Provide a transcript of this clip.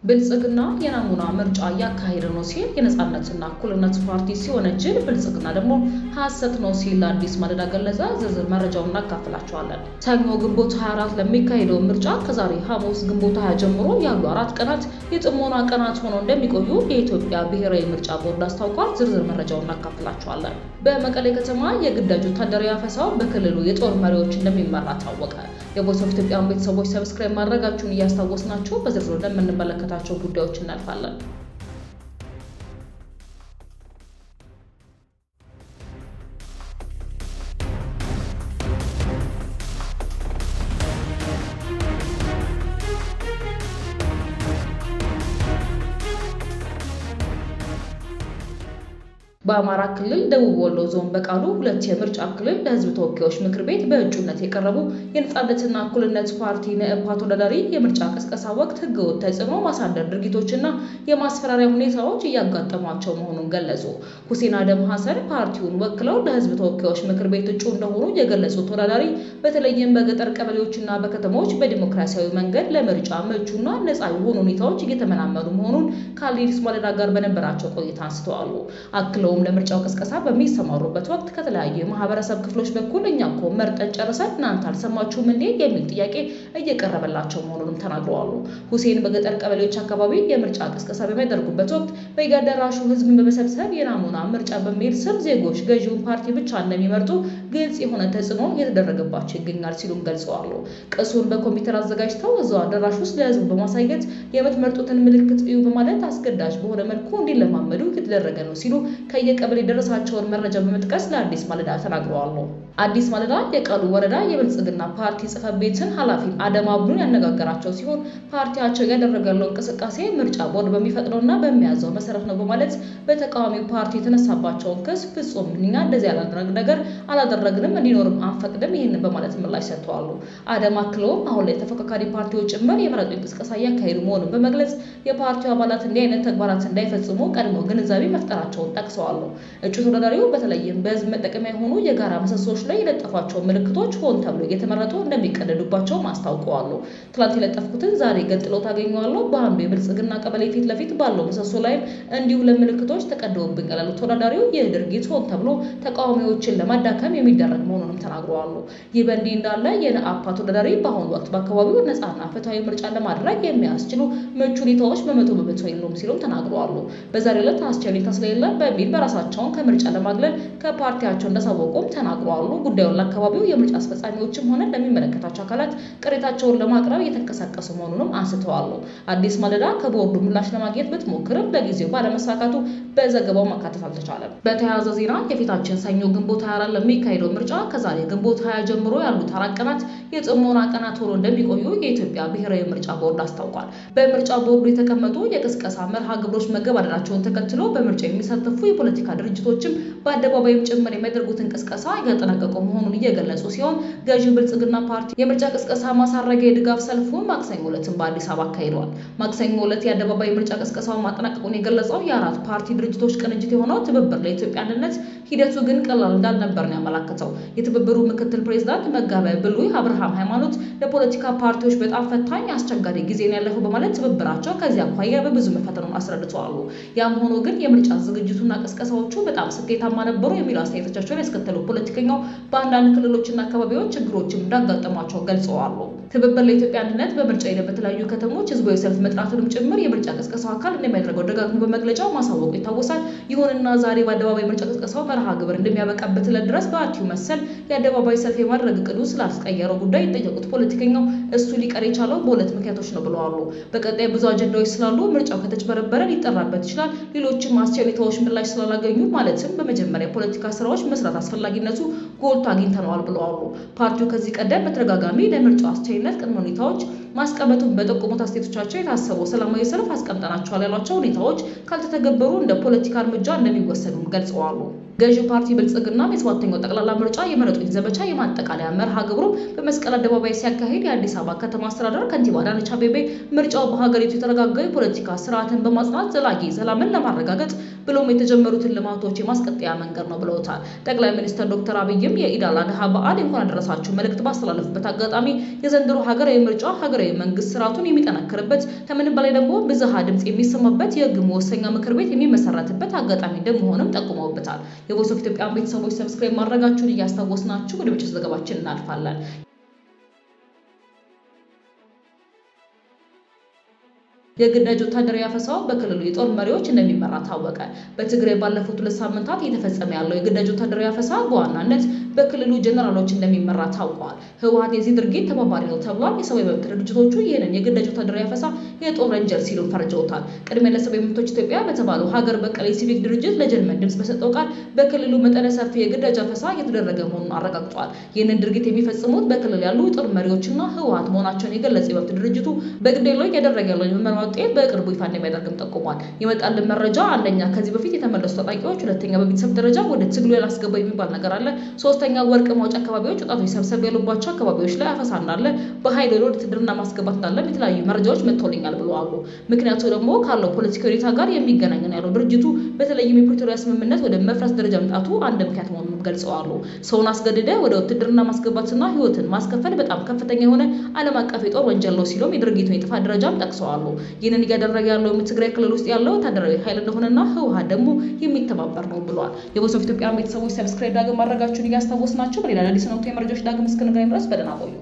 ብልጽግና የናሙና ምርጫ እያካሄደ ነው ሲል የነጻነትና እኩልነት ፓርቲ ሲወነጅል ብልጽግና ደግሞ ሐሰት ነው ሲል አዲስ ማለዳ ገለጸ። ዝርዝር መረጃውን እናካፍላችኋለን። ሰኞ ግንቦት 24 ለሚካሄደው ምርጫ ከዛሬ ሐሙስ ግንቦት 20 ጀምሮ ያሉ 4 ቀናት የጥሞና ቀናት ሆነው እንደሚቆዩ የኢትዮጵያ ብሔራዊ ምርጫ ቦርድ አስታውቋል። ዝርዝር መረጃውን እናካፍላችኋለን። በመቀሌ ከተማ የግዳጅ ወታደራዊ አፈሳው በክልሉ የጦር መሪዎች እንደሚመራ ታወቀ። የቮይስ ኦፍ ኢትዮጵያ ቤተሰቦች ሰብስክራይብ ማድረጋችሁን እያስታወስናችሁ በዝርዝር እንደምንመለከታቸው ጉዳዮች እናልፋለን። በአማራ ክልል ደቡብ ወሎ ዞን በቃሉ 2 የምርጫ ክልል ለሕዝብ ተወካዮች ምክር ቤት በእጩነት የቀረቡ የነጻነትና እኩልነት ፓርቲ ነኢፓ ተወዳዳሪ የምርጫ ቅስቀሳ ወቅት ህገወጥ ተጽዕኖ ማሳደር ድርጊቶችና የማስፈራሪያ ሁኔታዎች እያጋጠሟቸው መሆኑን ገለጹ። ሁሴን አደም ሐሰን ፓርቲውን ወክለው ለሕዝብ ተወካዮች ምክር ቤት እጩ እንደሆኑ የገለጹት ተወዳዳሪ በተለይም በገጠር ቀበሌዎችና በከተሞች በዲሞክራሲያዊ መንገድ ለምርጫ ምቹና ነጻ የሆኑ ሁኔታዎች እየተመናመኑ መሆኑን ከአዲስ ማለዳ ጋር በነበራቸው ቆይታ አንስተዋል። አክለው ለምርጫው ቅስቀሳ በሚሰማሩበት ወቅት ከተለያዩ የማህበረሰብ ክፍሎች በኩል እኛ እኮ መርጠን ጨርሰን እናንተ አልሰማችሁም እንዴ የሚል ጥያቄ እየቀረበላቸው መሆኑንም ተናግረዋል። ሁሴን በገጠር ቀበሌዎች አካባቢ የምርጫ ቅስቀሳ በሚያደርጉበት ወቅት በየአዳራሹ ህዝብን በመሰብሰብ የናሙና ምርጫ በሚል ስም ዜጎች ገዢውን ፓርቲ ብቻ እንደሚመርጡ ግልጽ የሆነ ተጽዕኖ እየተደረገባቸው ይገኛል ሲሉም ገልጸዋል። ቅሱን በኮምፒውተር አዘጋጅተው እዛው አዳራሽ ውስጥ ለህዝቡ በማሳየት የምትመርጡትን ምልክት እዩ በማለት አስገዳጅ በሆነ መልኩ እንዲለማመዱ እየተደረገ ነው ሲሉ የቀበሌ ደረሳቸውን መረጃ በመጥቀስ ለአዲስ ማለዳ ተናግረዋል። አዲስ ማለዳ የቃሉ ወረዳ የብልጽግና ፓርቲ ጽሕፈት ቤትን ኃላፊ አደም አብዱን ያነጋገራቸው ሲሆን ፓርቲያቸው ያደረገለው እንቅስቃሴ ምርጫ ቦርድ በሚፈቅደውና በሚያዘው መሰረት ነው በማለት በተቃዋሚው ፓርቲ የተነሳባቸውን ክስ ፍጹም እኛ እንደዚህ ያላደረግ ነገር አላደረግንም እንዲኖርም አንፈቅድም ይህንን በማለት ምላሽ ሰጥተዋል። አደም አክለውም አሁን ላይ ተፎካካሪ ፓርቲዎች ጭምር የምረጡ እንቅስቃሴ እያካሄዱ መሆኑን በመግለጽ የፓርቲው አባላት እንዲህ አይነት ተግባራት እንዳይፈጽሙ ቀድሞ ግንዛቤ መፍጠራቸውን ጠቅሰዋል። እጩ ተወዳዳሪው በተለይም በህዝብ መጠቀሚያ የሆኑ የጋራ ምሰሶች ላይ የለጠፏቸው ምልክቶች ሆን ተብሎ እየተመረጡ እንደሚቀደዱባቸው አስታውቀዋል። ትላንት የለጠፍኩትን ዛሬ ገንጥለው ታገኘዋለሁ። በአንዱ የብልጽግና ቀበሌ ፊት ለፊት ባለው ምሰሶ ላይም እንዲሁ ለምልክቶች ተቀደውብኛል ያሉት ተወዳዳሪው ይህ ድርጊት ሆን ተብሎ ተቃዋሚዎችን ለማዳከም የሚደረግ መሆኑንም ተናግረዋል። ይህ በእንዲህ እንዳለ የነኢፓ ተወዳዳሪ በአሁኑ ወቅት በአካባቢው ነጻና ፍትሐዊ ምርጫ ለማድረግ የሚያስችሉ ምቹ ሁኔታዎች በ100% የሉም ሲሉም ተናግረዋል። በዛሬው ዕለት አስቻይ ሁኔታ ስለሌለ በሚል በራሳቸውን ከምርጫ ለማግለል ከፓርቲያቸው እንዳሳወቁም ተናግረዋል። ጉዳዩን ለአካባቢው የምርጫ አስፈጻሚዎችም ሆነ ለሚመለከታቸው አካላት ቅሬታቸውን ለማቅረብ እየተንቀሳቀሱ መሆኑንም አንስተዋል። አዲስ ማለዳ ከቦርዱ ምላሽ ለማግኘት ብትሞክርም ለጊዜው ባለመሳካቱ በዘገባው ማካተት አልተቻለም። በተያያዘ ዜና የፊታችን ሰኞ ግንቦት 24 ለሚካሄደው ምርጫ ከዛሬ ግንቦት 20 ጀምሮ ያሉት 4 ቀናት የጥሞና ቀናት ሆነው እንደሚቆዩ የኢትዮጵያ ብሔራዊ ምርጫ ቦርድ አስታውቋል። በምርጫ ቦርዱ የተቀመጡ የቅስቀሳ መርሃ ግብሮች መገባደዳቸውን ተከትሎ በምርጫ የሚሳተፉ የፖለቲካ ድርጅቶችም በአደባባይም ጭምር የሚያደርጉትን ቅስቀሳ እያጠናቀቁ መሆኑን እየገለጹ ሲሆን ገዢው ብልጽግና ፓርቲ የምርጫ ቅስቀሳ ማሳረጊያ የድጋፍ ሰልፉን ማክሰኞ ዕለትም በአዲስ አበባ አካሂደዋል። ማክሰኞ ዕለት የአደባባይ ምርጫ ቅስቀሳውን ማጠናቀቁን የገለጸው የአራት ፓርቲ ድርጅቶች ቅንጅት የሆነው ትብብር ለኢትዮጵያ አንድነት ሂደቱ ግን ቀላል እንዳልነበር ነው ያመላከተው። የትብብሩ ምክትል ፕሬዝዳንት መጋቤ ብሉይ አብርሃም ሃይማኖት ለፖለቲካ ፓርቲዎች በጣም ፈታኝ አስቸጋሪ ጊዜ ነው ያለፈው በማለት ትብብራቸው ከዚህ አኳያ በብዙ መፈተኑን አስረድተዋል። ያም ሆኖ ግን የምርጫ ዝግጅቱና ቅስቀሳዎቹ በጣም ስኬታማ ነበሩ የሚሉ አስተያየቶቻቸውን ያስከተሉ ፖለቲከኛው በአንዳንድ ክልሎችና አካባቢዎች ችግሮችም እንዳጋጠሟቸው ገልጸዋል። ትብብር ለኢትዮጵያ አንድነት በምርጫ ሂደት በተለያዩ ከተሞች ህዝባዊ ሰልፍ መጥራቱንም ጭምር የምርጫ ቅስቀሳው አካል እንደሚያደርገው ደጋግሞ በመግለጫው ማሳወቁ ይታወሳል። ይሁንና ዛሬ በአደባባይ ምርጫ ቅስቀሳው መርሃ ግብር እንደሚያበቃበት ዕለት ድረስ በአቲው መሰል የአደባባይ ሰልፍ የማድረግ እቅዱ ስላስቀየረው ጉዳይ የጠየቁት ፖለቲከኛው እሱ ሊቀር የቻለው በሁለት ምክንያቶች ነው ብለዋል። በቀጣይ ብዙ አጀንዳዎች ስላሉ ምርጫው ከተጭበረበረ ሊጠራበት ይችላል። ሌሎችም አስቻይ ሁኔታዎች ምላሽ ስላላገኙ ማለትም በመጀመሪያ ፖለቲካ ስራዎች መስራት አስፈላጊነቱ ጎልቶ አግኝተነዋል ብለዋል። ፓርቲው ከዚህ ቀደም በተደጋጋሚ ለምርጫው አስቻይነት ቅድመ ሁኔታዎች ማስቀመጡን በጠቆሙት አስተያየቶቻቸው የታሰበው ሰላማዊ ሰልፍ አስቀምጠናቸዋል ያሏቸው ሁኔታዎች ካልተተገበሩ እንደ ፖለቲካ እርምጃ እንደሚወሰዱም ገልጸዋል። ገዢው ፓርቲ ብልጽግና የ7ኛው ጠቅላላ ምርጫ የምረጡኝ ዘመቻ የማጠቃለያ መርሃ ግብሩ በመስቀል አደባባይ ሲያካሂድ የአዲስ አበባ ከተማ አስተዳደር ከንቲባ አዳነች አቤቤ ምርጫው በሀገሪቱ የተረጋጋ የፖለቲካ ስርዓትን በማጽናት ዘላቂ ሰላምን ለማረጋገጥ ብሎም የተጀመሩትን ልማቶች የማስቀጠያ መንገድ ነው ብለውታል። ጠቅላይ ሚኒስትር ዶክተር አብይም የኢድ አል አድሃ በዓል እንኳን አደረሳችሁ መልእክት ባስተላለፉበት አጋጣሚ የዘንድሮ ሀገራዊ ምርጫ ሀገራዊ መንግስት ስርዓቱን የሚጠናከርበት ከምንም በላይ ደግሞ ብዝሃ ድምጽ የሚሰማበት የህግ መወሰኛ ምክር ቤት የሚመሰረትበት አጋጣሚ እንደመሆንም ጠቁመውበታል። የቮይስ ኦፍ ኢትዮጵያ ቤተሰቦች ሰብስክራይብ ማድረጋችሁን እያስታወስናችሁ ወደ ምርጫ ዘገባችን እናልፋለን። የግዳጅ ወታደራዊ አፈሳው በክልሉ የጦር መሪዎች እንደሚመራ ታወቀ። በትግራይ ባለፉት 2 ሳምንታት እየተፈጸመ ያለው የግዳጅ ወታደራዊ አፈሳ በዋናነት በክልሉ ጀነራሎች እንደሚመራ ታውቋል። ህወሓት የዚህ ድርጊት ተባባሪ ነው ተብሏል። የሰብአዊ መብት ድርጅቶቹ ይህንን የግዳጅ ወታደራዊ አፈሳ የጦር ወንጀል ሲሉ ፈርጀውታል። ቅድሚያ ለሰብአዊ መብቶች ኢትዮጵያ በተባለው ሀገር በቀል የሲቪክ ድርጅት ለጀርመን ድምጽ በሰጠው ቃል በክልሉ መጠነ ሰፊ የግዳጅ አፈሳ እየተደረገ መሆኑን አረጋግጧል። ይህንን ድርጊት የሚፈጽሙት በክልል ያሉ የጦር መሪዎችና ህወሓት መሆናቸውን የገለጸ የመብት ድርጅቱ በግዳጅ ላይ ያደረገ ያለው የምርመራ ውጤት በቅርቡ ይፋ እንደሚያደርግም ጠቁሟል። የመጣልን መረጃ አንደኛ ከዚህ በፊት የተመለሱ ታጣቂዎች፣ ሁለተኛ በቤተሰብ ደረጃ ወደ ትግሉ ያላስገባ የሚባል ነገር አለ፣ ሶስተኛ ወርቅ ማውጫ አካባቢዎች ወጣቶች ሰብሰብ ያሉባቸው አካባቢዎች ላይ አፈሳ እንዳለ፣ በኃይል ወደ ውትድርና ማስገባት እንዳለ የተለያዩ መረጃዎች መጥተውልኛል ብለዋል። ምክንያቱ ደግሞ ካለው ፖለቲካዊ ሁኔታ ጋር የሚገናኝ ነው ያለው ድርጅቱ በተለይም የፕሪቶሪያ ስምምነት ወደ መፍረስ ደረጃ መምጣቱ አንድ ምክንያት መሆኑን ገልጸዋል። ሰውን አስገድደ ወደ ውትድርና ማስገባትና ህይወትን ማስከፈል በጣም ከፍተኛ የሆነ ዓለም አቀፍ የጦር ወንጀል ነው ሲሉም የድርጊቱን የጥፋት ደረጃም ጠቅሰዋል። ይህንን እያደረገ ያለው ትግራይ ክልል ውስጥ ያለው ወታደራዊ ኃይል እንደሆነና ህወሓት ደግሞ የሚተባበር ነው ብሏል። የቮይስ ኦፍ ኢትዮጵያ ቤተሰቦች ሰብስክራይብ ዳግም ማድረጋችሁን እያስታወስናችሁ በሌላ አዲስ ነው የመረጃዎች ዳግም እስክንገናኝ ድረስ በደህና ቆዩ።